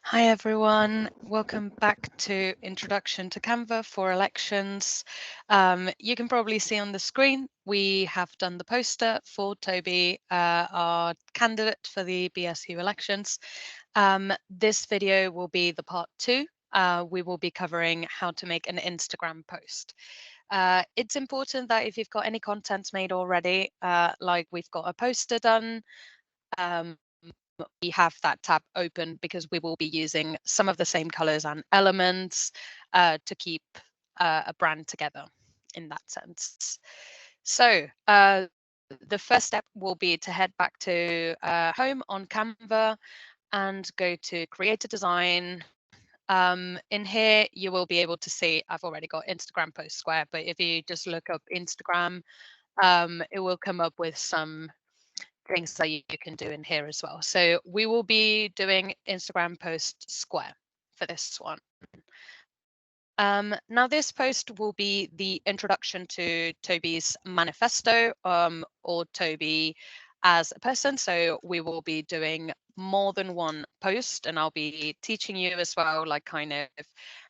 Hi everyone, welcome back to Introduction to Canva for Elections. You can probably see on the screen we have done the poster for Toby, our candidate for the BSU elections. This video will be the part 2. We will be covering how to make an Instagram post. It's important that if you've got any content made already, like we've got a poster done, we have that tab open because we will be using some of the same colors and elements to keep a brand together in that sense. So the first step will be to head back to home on Canva and go to create a design. In here, you will be able to see I've already got Instagram post square, but if you just look up Instagram, it will come up with some things that you can do in here as well. So we will be doing Instagram post square for this one. Now this post will be the introduction to Toby's manifesto or Toby as a person. So we will be doing more than one post, and I'll be teaching you as well, like kind of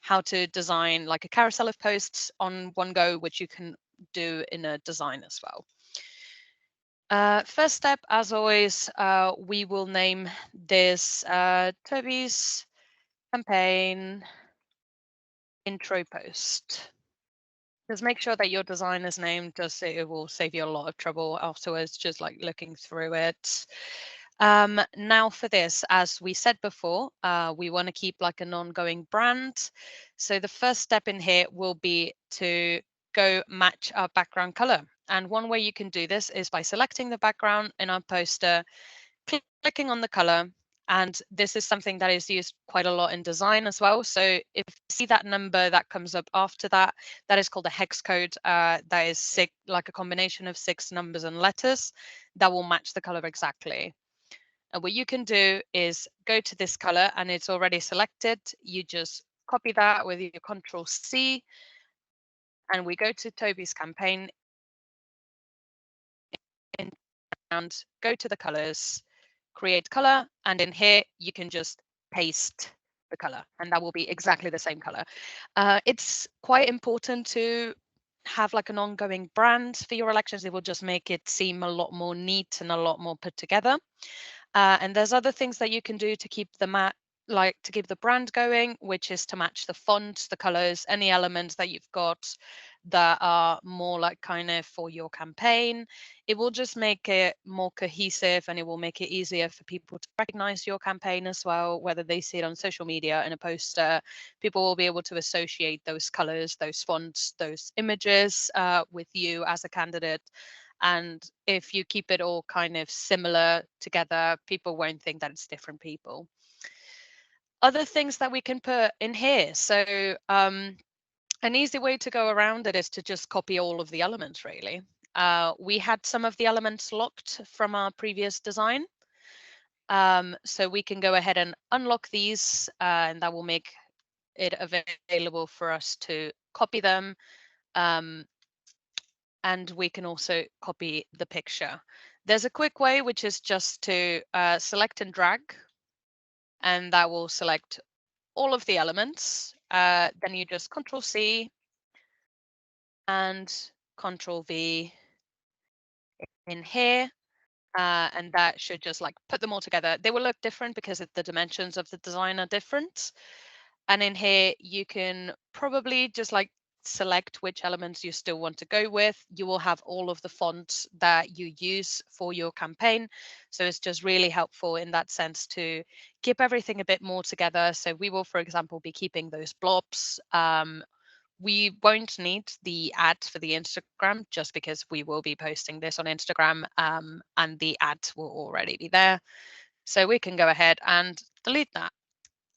how to design like a carousel of posts on one go, which you can do in a design as well. First step, as always, we will name this Toby's campaign intro post. Just make sure that your design is named, just so it will save you a lot of trouble afterwards, just like looking through it. Now for this, as we said before, we want to keep like an ongoing brand. So the first step in here will be to go match our background color. And one way you can do this is by selecting the background in our poster, clicking on the color, and this is something that is used quite a lot in design as well. So if you see that number that comes up after that, that is called a hex code. That is like a combination of 6 numbers and letters that will match the color exactly. And what you can do is go to this color and it's already selected. You just copy that with your Control C, and we go to Toby's campaign and go to the colors, create color, and in here you can just paste the color, and that will be exactly the same color. It's quite important to have like an ongoing brand for your elections. It will just make it seem a lot more neat and a lot more put together. And there's other things that you can do to keep to keep the brand going, which is to match the font, the colors, any elements that you've got that are more like kind of for your campaign. It will just make it more cohesive, and it will make it easier for people to recognize your campaign as well, whether they see it on social media in a poster. People will be able to associate those colors, those fonts, those images with you as a candidate. And if you keep it all kind of similar together, people won't think that it's different people. Other things that we can put in here. So an easy way to go around it is to just copy all of the elements, really. We had some of the elements locked from our previous design. So we can go ahead and unlock these, and that will make it available for us to copy them. And we can also copy the picture. There's a quick way, which is just to select and drag, and that will select all of the elements. Then you just Control C and Control V in here, and that should just like put them all together. They will look different because the dimensions of the design are different. And in here, you can probably just like select which elements you still want to go with. You will have all of the fonts that you use for your campaign. So it's just really helpful in that sense to keep everything a bit more together. So we will, for example, be keeping those blobs. We won't need the ad for the Instagram just because we will be posting this on Instagram, and the ad will already be there. So we can go ahead and delete that.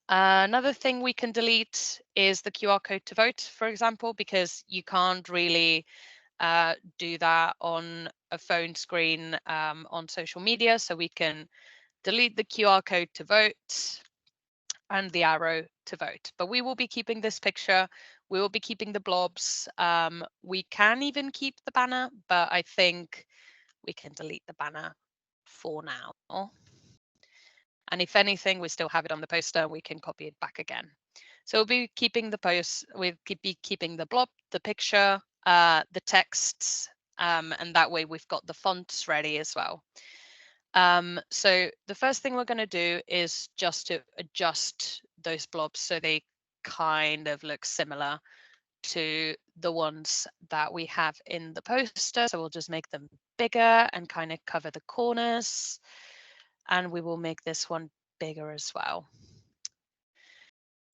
Another thing we can delete is the QR code to vote, for example, because you can't really do that on a phone screen on social media. So we can delete the QR code to vote and the arrow to vote. But we will be keeping this picture. We will be keeping the blobs. We can even keep the banner, but I think we can delete the banner for now. And if anything, we still have it on the poster, we can copy it back again. So we'll be keeping the post, we'll be keeping the blob, the picture, the texts, and that way we've got the fonts ready as well. So the first thing we're going to do is just to adjust those blobs so they kind of look similar to the ones that we have in the poster. So we'll just make them bigger and kind of cover the corners. And we will make this one bigger as well.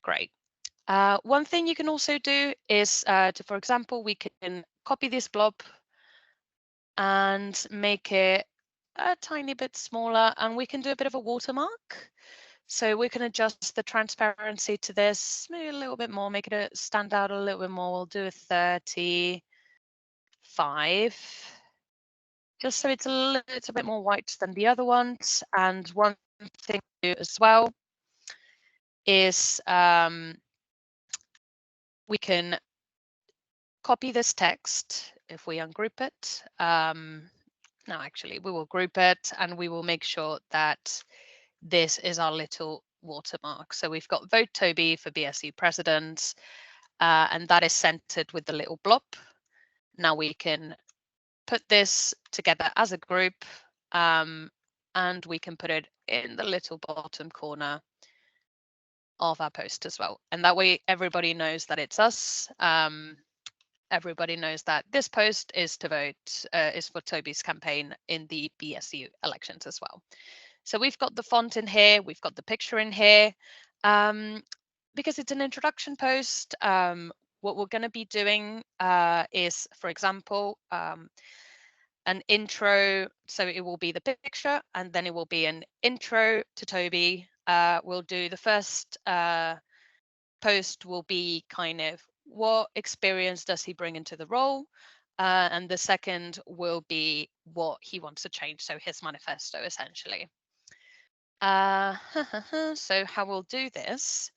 Great. One thing you can also do is, for example, we can copy this blob and make it a tiny bit smaller, and we can do a bit of a watermark. So we can adjust the transparency to this, maybe a little bit more, make it stand out a little bit more. We'll do a 35, just so it's a little bit more white than the other ones. And one thing to do as well is we can copy this text if we ungroup it. No, actually, we will group it and we will make sure that this is our little watermark. So we've got Vote Toby for BSU President, and that is centered with the little blob. Now we can put this together as a group, and we can put it in the little bottom corner of our post as well. And that way everybody knows that it's us. Everybody knows that this post is to vote, is for Toby's campaign in the BSU elections as well. So we've got the font in here, we've got the picture in here. Because it's an introduction post, what we're going to be doing is, for example, an intro. So it will be the picture and then it will be an intro to Toby. We'll do the first post will be kind of what experience does he bring into the role, and the second will be what he wants to change, so his manifesto essentially. So how we'll do this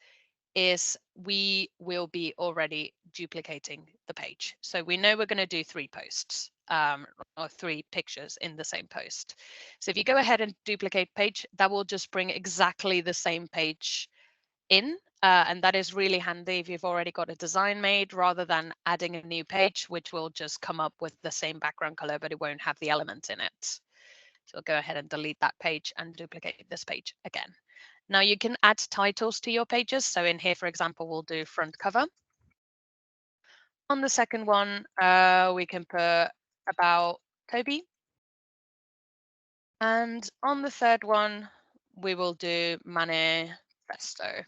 is we will be already duplicating the page. So we know we're going to do 3 posts, or 3 pictures in the same post. So if you go ahead and duplicate page, that will just bring exactly the same page in. And that is really handy if you've already got a design made, rather than adding a new page, which will just come up with the same background color, but it won't have the element in it. So I'll go ahead and delete that page and duplicate this page again. Now you can add titles to your pages. So in here, for example, we'll do front cover. On the second one, we can put about Toby. And on the third one, we will do manifesto.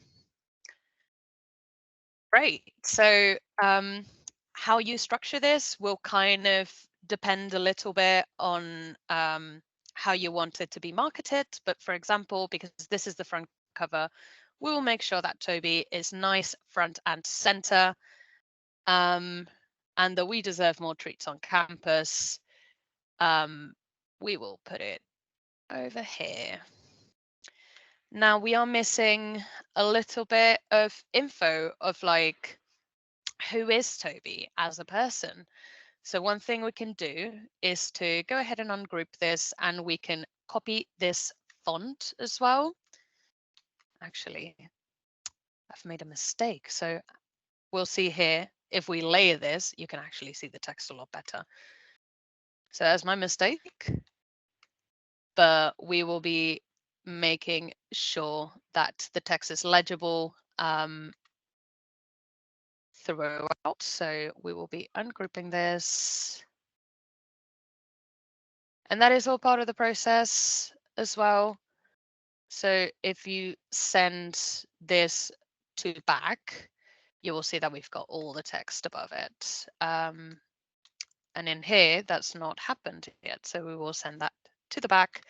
Great. So how you structure this will kind of depend a little bit on how you want it to be marketed. But for example, because this is the front cover, we will make sure that Toby is nice front and center, and that we deserve more treats on campus. We will put it over here. Now we are missing a little bit of info of like, who is Toby as a person? So one thing we can do is to go ahead and ungroup this, and we can copy this font as well. Actually, I've made a mistake. So we'll see here, if we layer this, you can actually see the text a lot better. So that's my mistake. But we will be making sure that the text is legible throughout. So we will be ungrouping this. And that is all part of the process as well. So if you send this to back, you will see that we've got all the text above it. And in here, that's not happened yet. So we will send that to the back,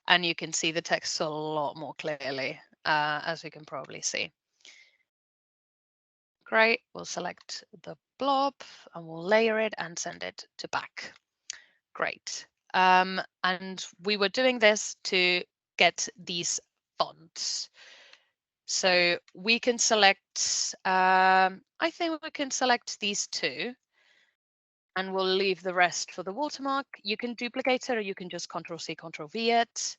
and you can see the text a lot more clearly, as we can probably see. Great, we'll select the blob and we'll layer it and send it to back. Great. And we were doing this to get these fonts. So we can select, I think we can select these 2, and we'll leave the rest for the watermark. You can duplicate it, or you can just Control-C, Control-V it.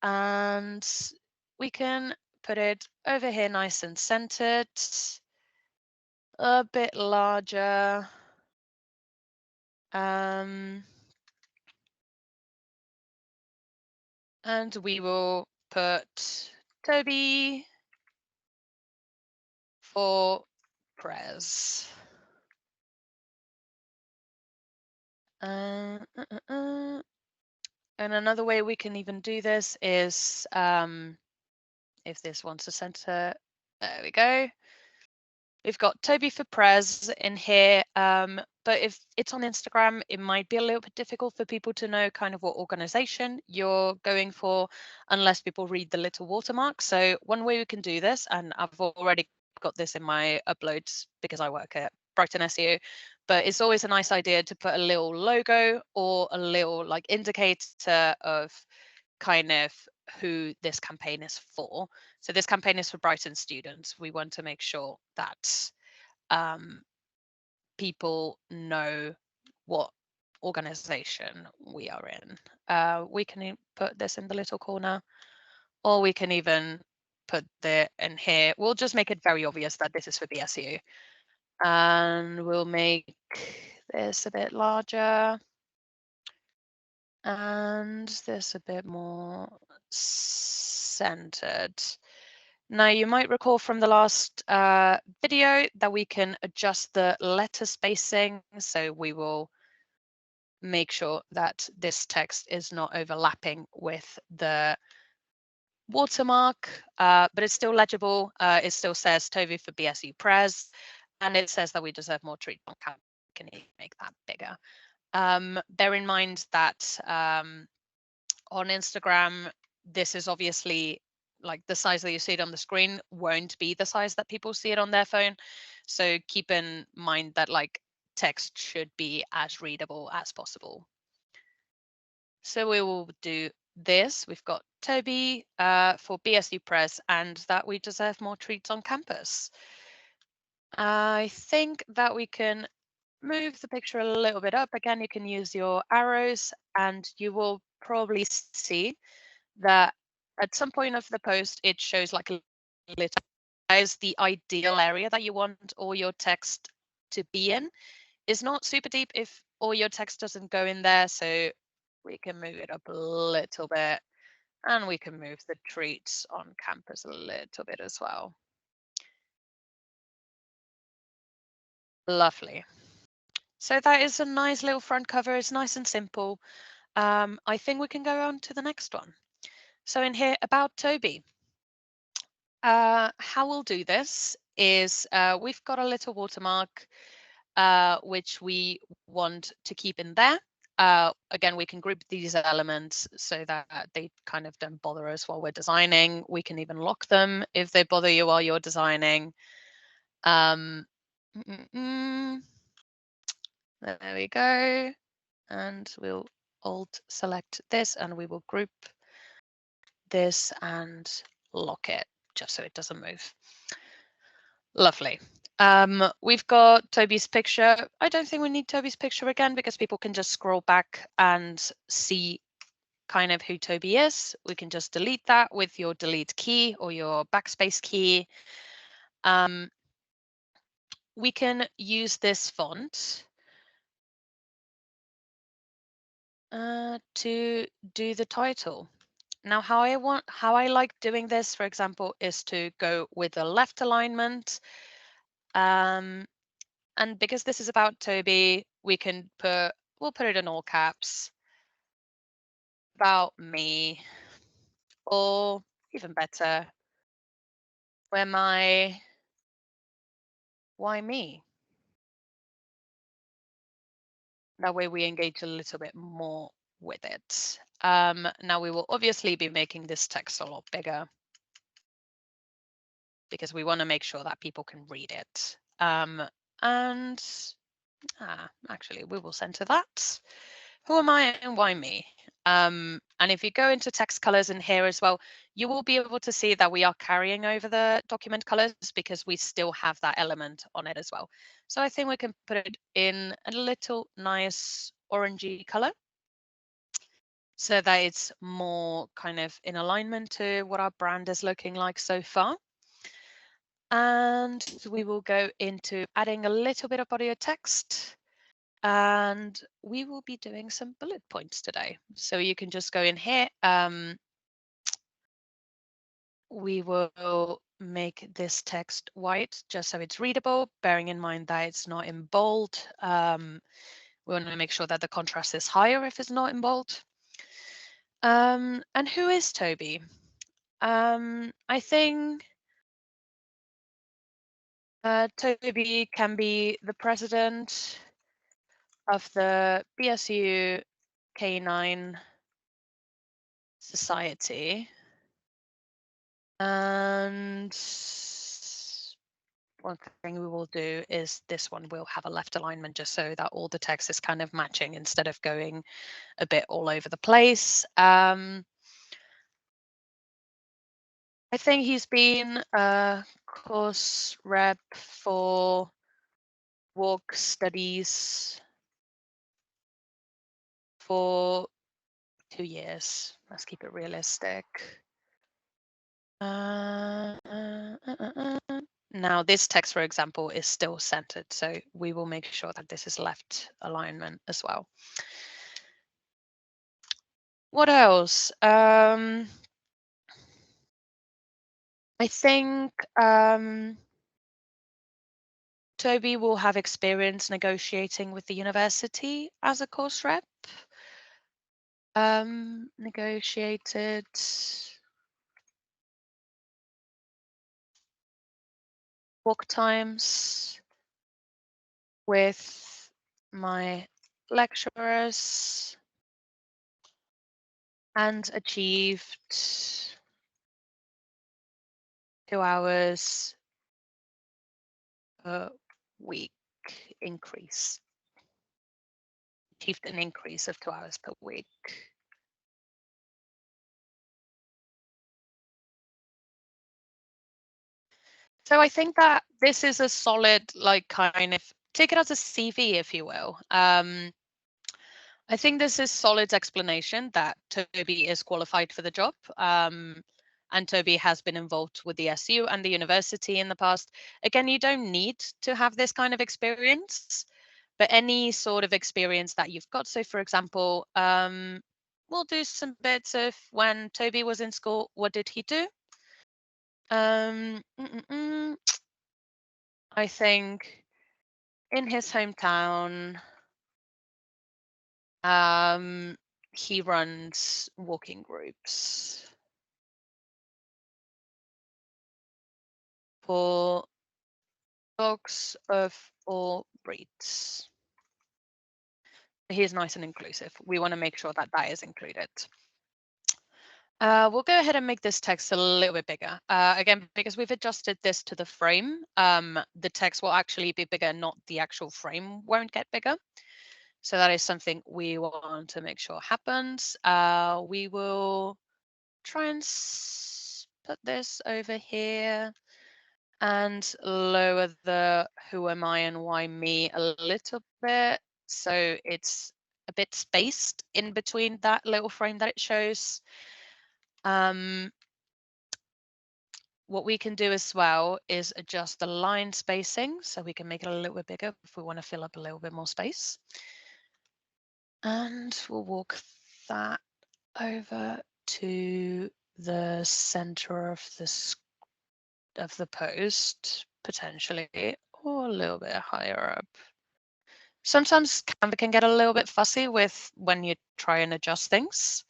And we can put it over here nice and centered, a bit larger. And we will put Toby for prez. And another way we can even do this is if this wants to center, there we go. We've got Toby for prez in here, but if it's on Instagram, it might be a little bit difficult for people to know kind of what organization you're going for unless people read the little watermark. So one way we can do this, and I've already got this in my uploads because I work at Brighton SEO, but it's always a nice idea to put a little logo or a little like indicator of kind of who this campaign is for. So this campaign is for Brighton students. We want to make sure that people know what organization we are in. We can put this in the little corner, or we can even put it in here. We'll just make it very obvious that this is for BSU. And we'll make this a bit larger. And this a bit more centered. Now, you might recall from the last video that we can adjust the letter spacing. So we will make sure that this text is not overlapping with the watermark, but it's still legible. It still says Toby for BSU Prez, and it says that we deserve more treatment. Can you make that bigger? Bear in mind that on Instagram, this is obviously like the size that you see it on the screen won't be the size that people see it on their phone. So keep in mind that like text should be as readable as possible. So we will do this. We've got Toby for BSU Press and that we deserve more treats on campus. I think that we can move the picture a little bit up. Again, you can use your arrows and you will probably see that at some point of the post, it shows like a little as the ideal area that you want all your text to be in. Is not super deep if all your text doesn't go in there. So we can move it up a little bit and we can move the treats on campus a little bit as well. Lovely. So that is a nice little front cover. It's nice and simple. I think we can go on to the next one. So in here, about Toby. How we'll do this is we've got a little watermark which we want to keep in there. Again, we can group these elements so that they kind of don't bother us while we're designing. We can even lock them if they bother you while you're designing. There we go. And we'll Alt select this and we will group this and lock it just so it doesn't move. Lovely. We've got Toby's picture. I don't think we need Toby's picture again because people can just scroll back and see kind of who Toby is. We can just delete that with your delete key or your backspace key. We can use this font to do the title. Now, how I like doing this, for example, is to go with the left alignment. And because this is about Toby, we'll put it in all caps, about me, or even better, why me? That way we engage a little bit more with it. Now we will obviously be making this text a lot bigger because we want to make sure that people can read it. Actually, we will center that. Who am I and why me? And if you go into text colors in here as well, you will be able to see that we are carrying over the document colors because we still have that element on it as well. So I think we can put it in a little nice orangey color. so that it's more kind of in alignment to what our brand is looking like so far. And we will go into adding a little bit of body of text, and we will be doing some bullet points today. So you can just go in here. We will make this text white just so it's readable, bearing in mind that it's not in bold. We want to make sure that the contrast is higher if it's not in bold. And who is Toby? I think Toby can be the president of the BSU K9 Society. And one thing we will do is this one will have a left alignment just so that all the text is kind of matching instead of going a bit all over the place. I think he's been a course rep for walk studies for 2 years. Let's keep it realistic. Now this text, for example, is still centered, so we will make sure that this is left alignment as well. What else? I think Toby will have experience negotiating with the university as a course rep. Negotiated walk times with my lecturers and achieved 2 hours per week increase. Achieved an increase of 2 hours per week. So I think that this is a solid, like, kind of take it as a CV, if you will. I think this is solid explanation that Toby is qualified for the job. And Toby has been involved with the SU and the university in the past. Again, you don't need to have this kind of experience, but any sort of experience that you've got. So, for example, we'll do some bits of when Toby was in school. What did he do? I think in his hometown, he runs walking groups for dogs of all breeds. He's nice and inclusive. We want to make sure that that is included. We'll go ahead and make this text a little bit bigger. Again, because we've adjusted this to the frame, the text will actually be bigger, not the actual frame won't get bigger. So that is something we want to make sure happens. We will try and put this over here and lower the who am I and why me a little bit. So it's a bit spaced in between that little frame that it shows. What we can do as well is adjust the line spacing so we can make it a little bit bigger if we want to fill up a little bit more space. And we'll walk that over to the center of the post, potentially, or a little bit higher up. Sometimes Canva can get a little bit fussy with when you try and adjust things.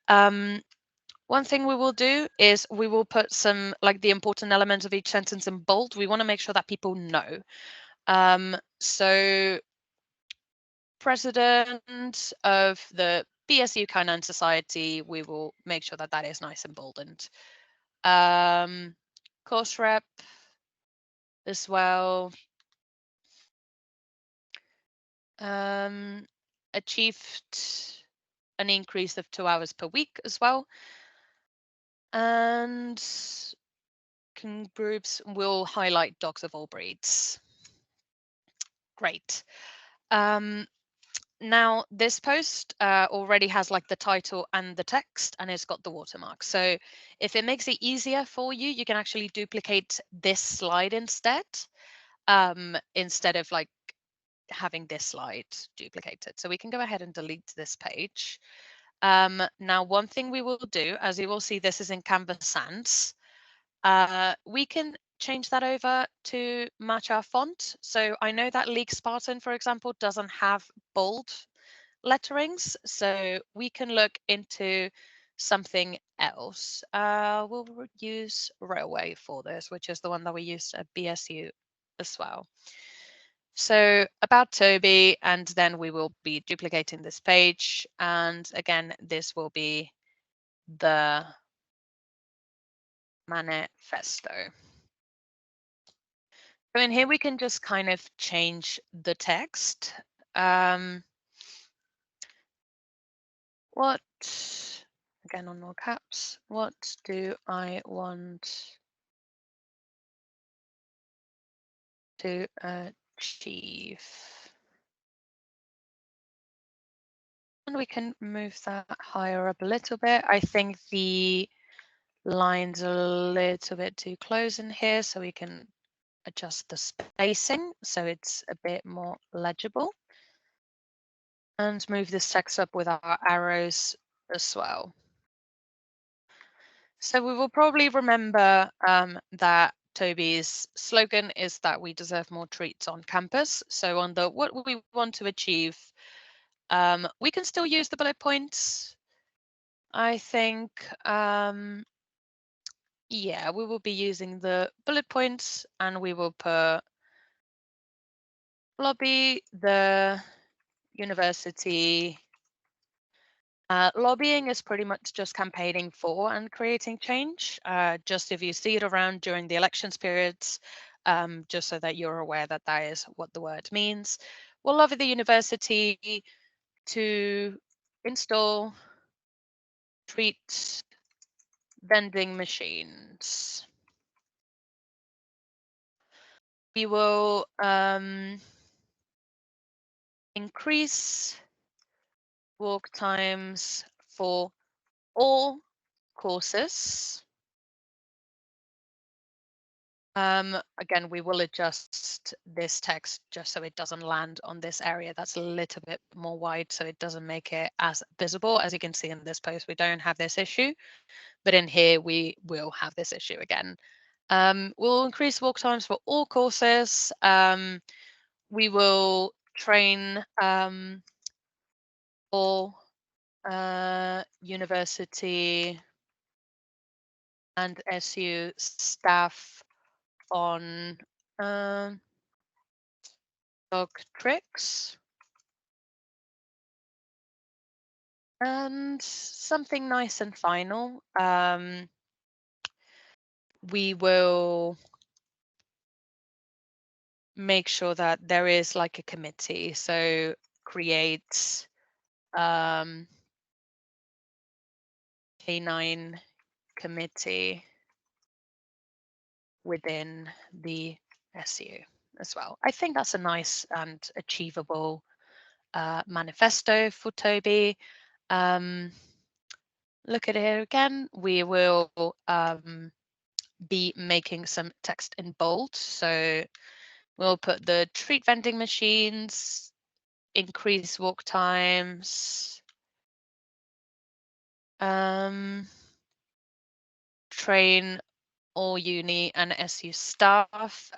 One thing we will do is we will put some, like, the important elements of each sentence in bold. We want to make sure that people know. So president of the BSU K9 Society, we will make sure that that is nice and boldened. Course rep as well. Achieved an increase of 2 hours per week as well. And groups will highlight dogs of all breeds. Great. Now this post already has like the title and the text, and it's got the watermark. So if it makes it easier for you, you can actually duplicate this slide instead of like having this slide duplicated. So we can go ahead and delete this page. Now, one thing we will do, as you will see, this is in Canva Sans. We can change that over to match our font. So I know that League Spartan, for example, doesn't have bold letterings, so we can look into something else. We'll use Railway for this, which is the one that we used at BSU as well. So about Toby, and then we will be duplicating this page. And again, this will be the manifesto. So in here, we can just kind of change the text. What, again on all caps, what do I want to achieve? And we can move that higher up a little bit. I think the line's a little bit too close in here, so we can adjust the spacing so it's a bit more legible. And move this text up with our arrows as well. So we will probably remember that Toby's slogan is that we deserve more treats on campus. So on the what we want to achieve, we can still use the bullet points. I think, yeah, we will be using the bullet points, and we will put lobby the university. Lobbying is pretty much just campaigning for and creating change. Just if you see it around during the elections periods, just so that you're aware that that is what the word means. We'll lobby the university to install treat vending machines. We will increase walk times for all courses. Again, we will adjust this text just so it doesn't land on this area that's a little bit more wide, so it doesn't make it as visible. As you can see in this post, we don't have this issue, but in here we will have this issue again. We'll increase walk times for all courses. We will train all university and SU staff on dog tricks. And something nice and final. We will make sure that there is like a committee. So create K9 committee within the SU as well. I think that's a nice and achievable manifesto for Toby. Look at it here again. We will be making some text in bold. So we'll put the treat vending machines, increase walk times, train all uni and SU staff.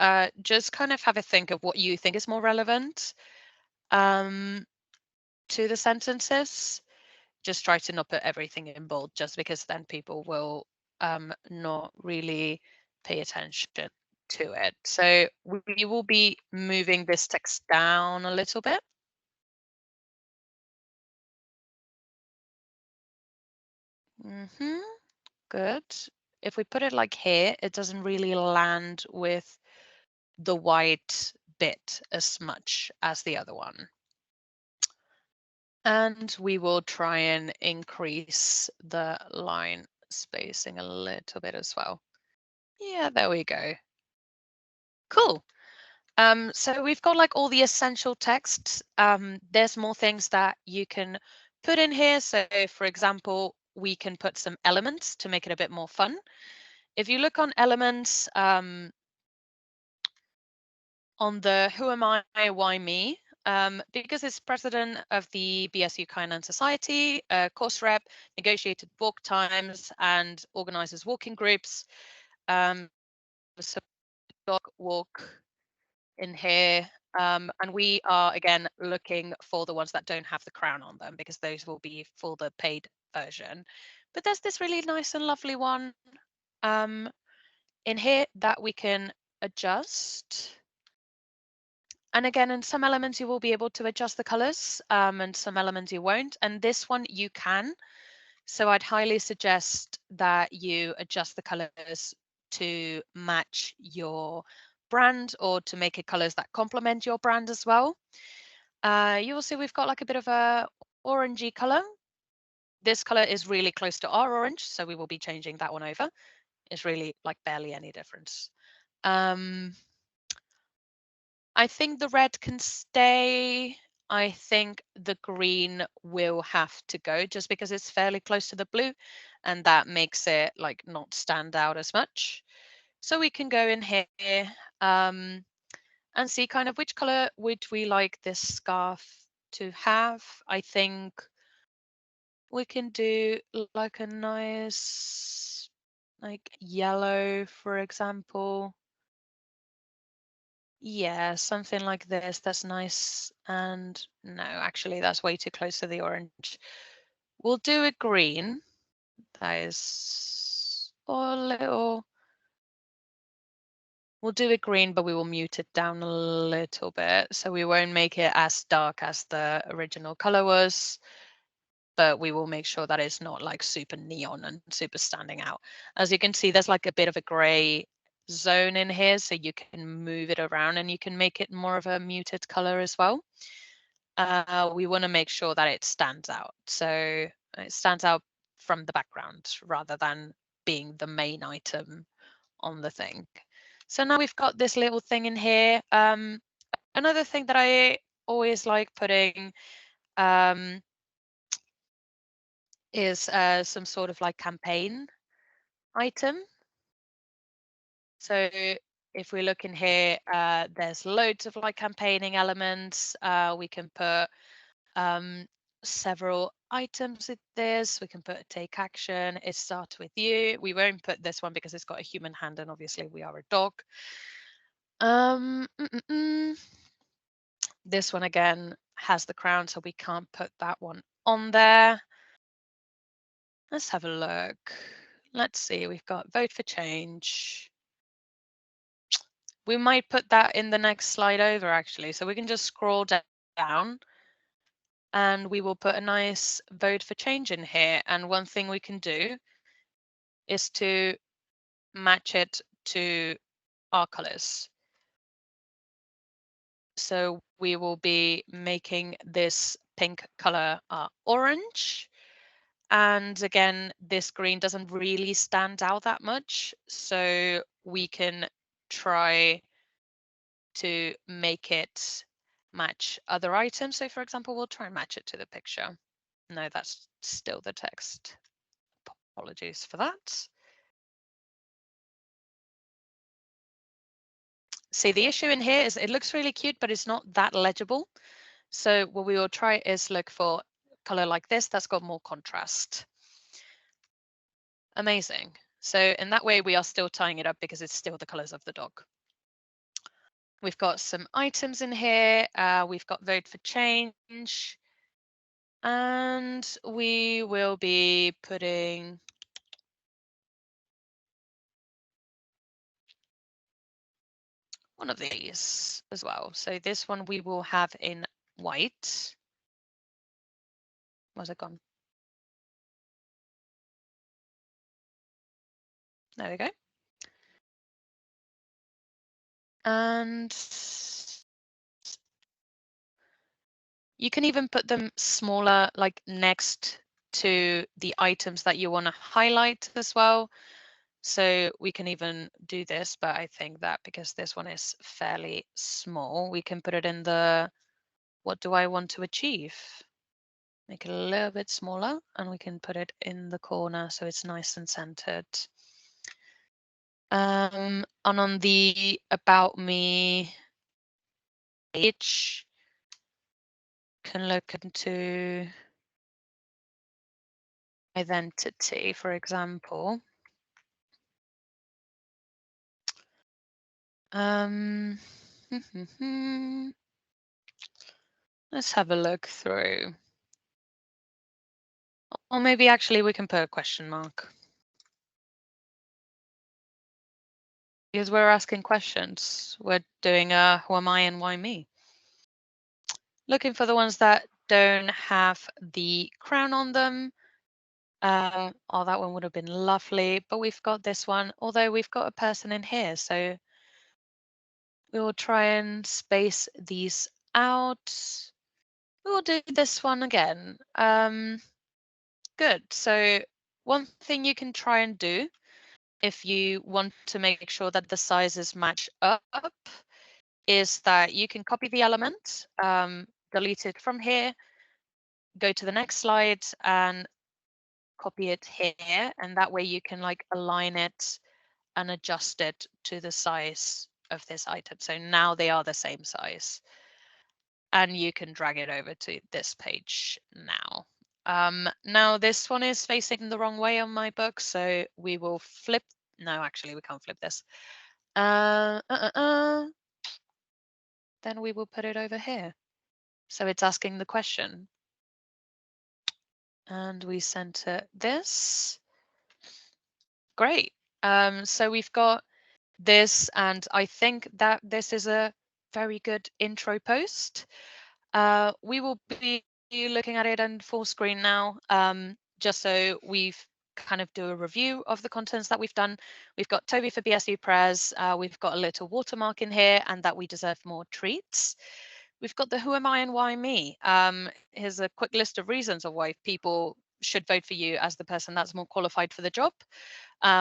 Just kind of have a think of what you think is more relevant to the sentences. Just try to not put everything in bold, just because then people will not really pay attention to it. So we will be moving this text down a little bit. Good. If we put it like here, it doesn't really land with the white bit as much as the other one. And we will try and increase the line spacing a little bit as well. Yeah, there we go. Cool. So we've got like all the essential text. There's more things that you can put in here. So for example, we can put some elements to make it a bit more fun. If you look on elements, on the who am I, why me, because it's president of the BSU Kainan Society, course rep, negotiated walk times, and organizes walking groups. So dog walk in here. And we are again looking for the ones that don't have the crown on them, because those will be for the paid version. But there's this really nice and lovely one in here that we can adjust. And again, in some elements you will be able to adjust the colors, and some elements you won't. And this one you can. So I'd highly suggest that you adjust the colors to match your brand, or to make it colors that complement your brand as well. You will see we've got like a bit of a orangey color. This color is really close to our orange, so we will be changing that one over. It's really like barely any difference. I think the red can stay. I think the green will have to go, just because it's fairly close to the blue, and that makes it like not stand out as much. So we can go in here and see kind of which color would we like this scarf to have. I think we can do like a nice like yellow, for example. Yeah, something like this. That's nice. And no, actually, that's way too close to the orange. We'll do a green. That is a little. We'll do a green, but we will mute it down a little bit. So we won't make it as dark as the original color was, but we will make sure that it's not like super neon and super standing out. As you can see, there's like a bit of a gray zone in here, so you can move it around and you can make it more of a muted color as well. We want to make sure that it stands out. So it stands out from the background rather than being the main item on the thing. So now we've got this little thing in here. Another thing that I always like putting is some sort of like campaign item. So if we look in here, there's loads of like campaigning elements. We can put several items with this. We can put a take action. It starts with you. We won't put this one because it's got a human hand, and obviously we are a dog. This one again has the crown, so we can't put that one on there. Let's have a look. Let's see, we've got vote for change. We might put that in the next slide over, actually. So we can just scroll down and we will put a nice vote for change in here. And one thing we can do is to match it to our colors. So we will be making this pink color orange. And again, this green doesn't really stand out that much. So we can try to make it match other items. So for example, we'll try and match it to the picture. No, that's still the text. Apologies for that. See, the issue in here is it looks really cute, but it's not that legible. So what we will try is look for color like this that's got more contrast. Amazing. So in that way, we are still tying it up because it's still the colors of the dog. We've got some items in here. We've got vote for change. And we will be putting one of these as well. So this one we will have in white. Where's it gone? There we go. And you can even put them smaller, like next to the items that you want to highlight as well. So we can even do this, but I think that because this one is fairly small, we can put it in the what do I want to achieve? Make it a little bit smaller, and we can put it in the corner so it's nice and centered. And on the About Me page, can look into identity, for example. Let's have a look through. Or maybe actually we can put a question mark. Because we're asking questions. We're doing a who am I and why me? Looking for the ones that don't have the crown on them. Oh, that one would have been lovely, but we've got this one, although we've got a person in here, so we will try and space these out. We will do this one again. Good. So one thing you can try and do if you want to make sure that the sizes match up is that you can copy the element, delete it from here, go to the next slide and copy it here. And that way you can like align it and adjust it to the size of this item. So now they are the same size. And you can drag it over to this page now. Now this one is facing the wrong way on my book, so we will flip. No, actually we can't flip this. Then we will put it over here. So it's asking the question. And we center this. Great. So we've got this, and I think that this is a very good intro post. We will be looking at it in full screen now, just so we've kind of do a review of the contents that we've done. We've got Toby for BSU Press. We've got a little watermark in here, and that we deserve more treats. We've got the who am I and why me. Here's a quick list of reasons of why people should vote for you as the person that's more qualified for the job.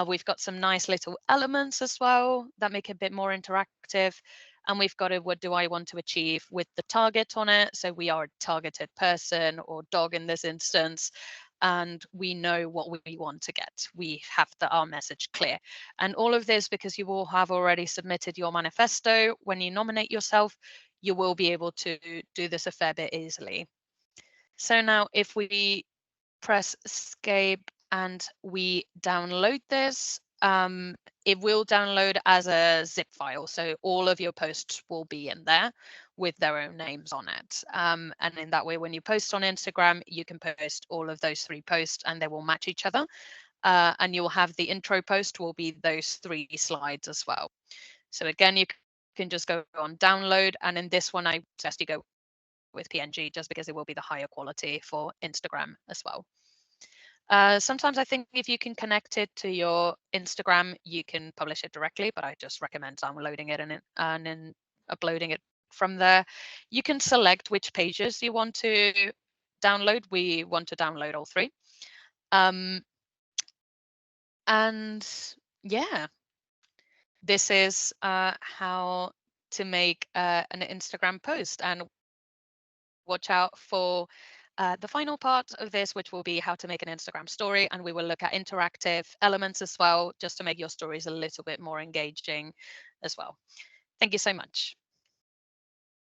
We've got some nice little elements as well that make it a bit more interactive. And we've got a what do I want to achieve with the target on it. So we are a targeted person or dog in this instance. And we know what we want to get. We have our message clear. And all of this because you will have already submitted your manifesto. When you nominate yourself, you will be able to do this a fair bit easily. So now if we press escape and we download this, it will download as a zip file. So all of your posts will be in there with their own names on it. And in that way, when you post on Instagram, you can post all of those 3 posts and they will match each other. And you'll have the intro post will be those 3 slides as well. So again, you can just go on download. And in this one, I suggest you go with PNG just because it will be the higher quality for Instagram as well. Sometimes I think if you can connect it to your Instagram, you can publish it directly, but I just recommend downloading it and then uploading it from there. You can select which pages you want to download. We want to download all 3. And yeah, this is how to make an Instagram post. And watch out for the final part of this, which will be how to make an Instagram story. And we will look at interactive elements as well, just to make your stories a little bit more engaging as well. Thank you so much.